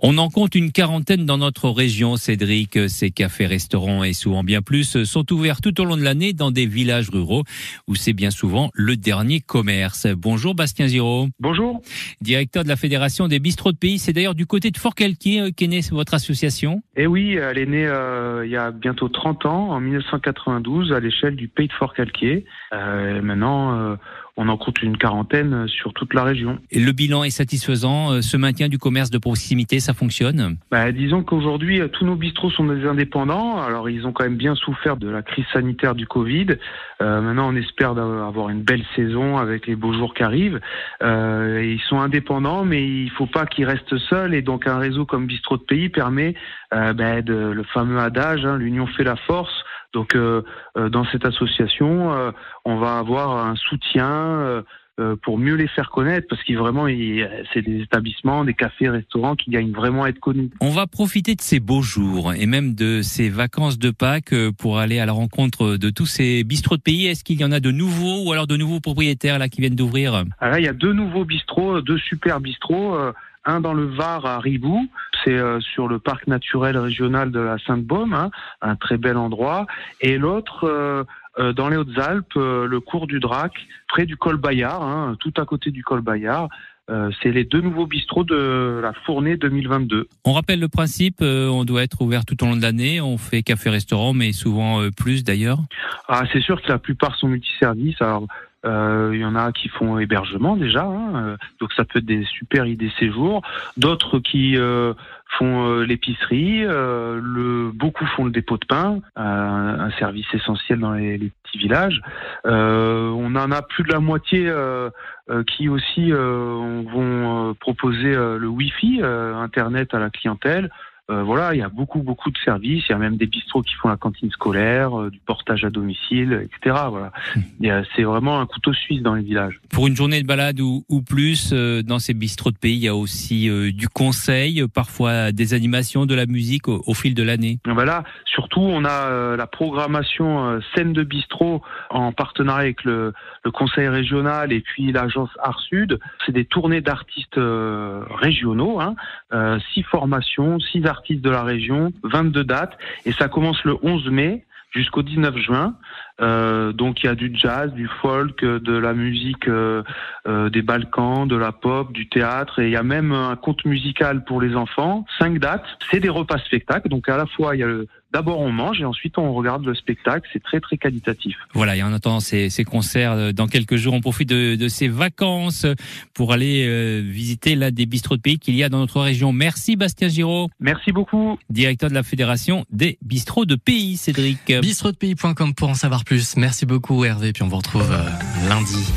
On en compte une quarantaine dans notre région, Cédric. Ces cafés, restaurants et souvent bien plus sont ouverts tout au long de l'année dans des villages ruraux où c'est bien souvent le dernier commerce. Bonjour Bastien Giraud. Bonjour. Directeur de la Fédération des bistrots de pays. C'est d'ailleurs du côté de Forcalquier qu'est née votre association. Eh oui, elle est née il y a bientôt 30 ans, en 1992, à l'échelle du pays de Forcalquier. Maintenant, on en compte une quarantaine sur toute la région. Et le bilan est satisfaisant. Ce maintien du commerce de proximité, ça fonctionne ? Disons qu'aujourd'hui, tous nos bistrots sont des indépendants. Alors, ils ont quand même bien souffert de la crise sanitaire du Covid. Maintenant, on espère avoir une belle saison avec les beaux jours qui arrivent. Ils sont indépendants, mais il faut pas qu'ils restent seuls. Et donc, un réseau comme Bistrot de Pays permet le fameux adage, l'union fait la force. Donc, dans cette association, on va avoir un soutien pour mieux les faire connaître, parce qu'ils vraiment, c'est des établissements, des cafés, restaurants qui gagnent vraiment à être connus. On va profiter de ces beaux jours et même de ces vacances de Pâques pour aller à la rencontre de tous ces bistrots de pays. Est-ce qu'il y en a de nouveaux ou alors de nouveaux propriétaires là qui viennent d'ouvrir ? Alors là, il y a deux nouveaux bistrots, deux super bistrots. Un dans le Var à Ribou, c'est sur le parc naturel régional de la Sainte-Baume, un très bel endroit. Et l'autre dans les Hautes-Alpes, le cours du Drac, près du col Bayard, tout à côté du col Bayard. C'est les deux nouveaux bistrots de la Fournée 2022. On rappelle le principe, on doit être ouvert tout au long de l'année. On fait café-restaurant, mais souvent plus d'ailleurs. C'est sûr que la plupart sont multiservices. Alors, il y en a qui font hébergement déjà, donc ça peut être des super idées séjours. D'autres qui font l'épicerie, beaucoup font le dépôt de pain, un service essentiel dans les petits villages. On en a plus de la moitié qui aussi vont proposer le Wi-Fi, Internet à la clientèle. Il y a beaucoup de services. Il y a même des bistrots qui font la cantine scolaire, du portage à domicile, etc. Voilà. Et, c'est vraiment un couteau suisse dans les villages. Pour une journée de balade ou plus, dans ces bistrots de pays, il y a aussi du conseil, parfois des animations, de la musique au fil de l'année. Là, surtout, on a la programmation scène de bistrot en partenariat avec le conseil régional et puis l'agence Art Sud. C'est des tournées d'artistes régionaux, 6 formations, 6 artistes de la région, 22 dates, et ça commence le 11 mai jusqu'au 19 juin. Donc il y a du jazz, du folk, de la musique des Balkans, de la pop, du théâtre, et il y a même un conte musical pour les enfants. 5 dates, c'est des repas spectacles, donc à la fois il y a d'abord on mange et ensuite on regarde le spectacle, c'est très très qualitatif. Voilà, et en attendant ces concerts dans quelques jours, on profite de ces vacances pour aller visiter l'un des bistrots de pays qu'il y a dans notre région. Merci Bastien Giraud. Merci beaucoup. Directeur de la Fédération des bistrots de pays, Cédric. Bistrotsdepays.com pour en savoir plus. Merci beaucoup Hervé, puis on vous retrouve lundi.